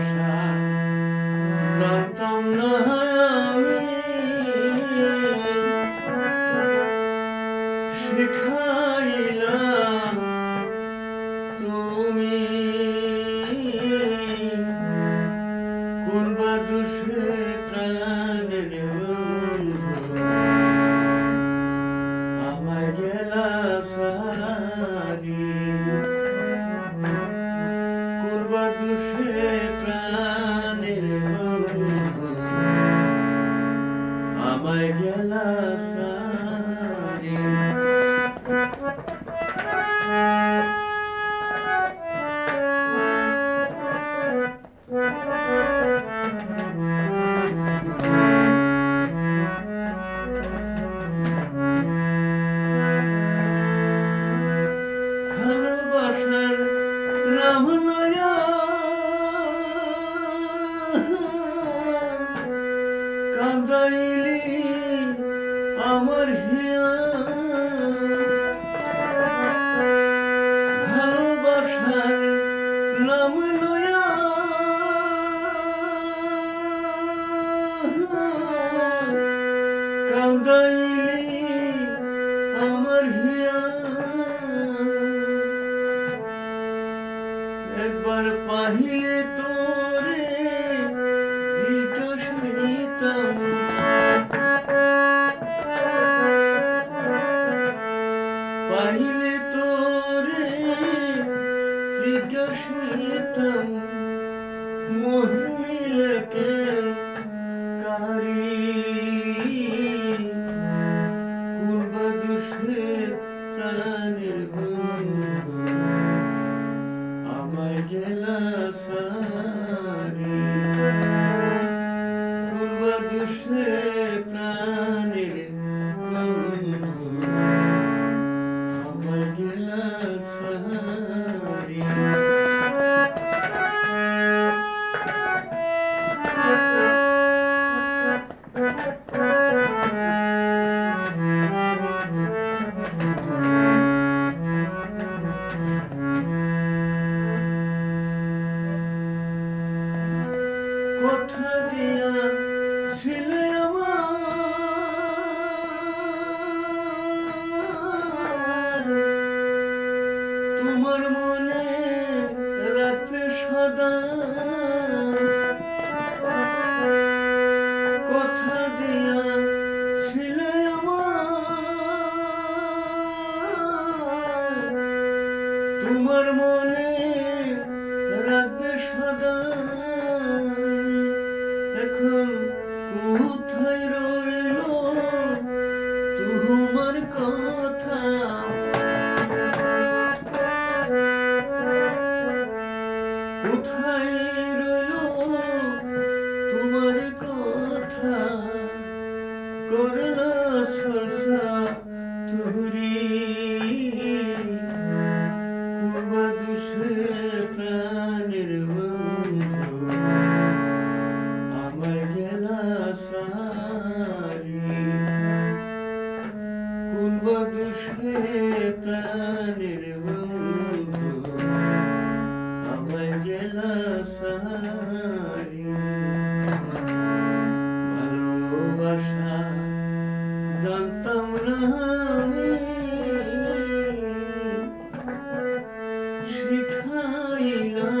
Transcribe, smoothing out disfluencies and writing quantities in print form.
ভালোবাসা জানতাম না আমি, শিখাইলা তুমি কোন বা দোষে প্রাণের বন্ধু আমায় গেলা সারি, কোন বা দোষে প্রাণের বন্ধু আমায় গেলা সারি। ভালোবাসার নাম লয়া কাঁদাইলি আমার হিয়া, ভালোবাসার নাম লয়া কাঁদাইলি আমার হিয়া। একবার পাহিলে তোরে জিজ্ঞাসিতাম, পাহিলে তোরে জিজ্ঞাসিতাম মন মিলে কেন কারি, কোন বা দোষে প্রাণের বন্ধু আমায় গেলা সারি, কোন বা দোষে প্রাণের বন্ধু আমায় গেলা সারি। কথা দিয়া ছিলে আমার, তোমার মনে রাখবে সদা, কথা দিয়া ছিলে আমার, তোমার মনে রাখবে সদা। এখন কোথায় রইল তোমার কথা, কোথায় রইল তোমার কথা, করলা সলসা তুরি, কোন বা দোষে প্রাণের বন্ধু আমায় গেলা সারি, কোন বা দোষে প্রাণের বন্ধু আমায় গেলা সারি। ভালোবাসা জানতাম না আমি, শিখাইলা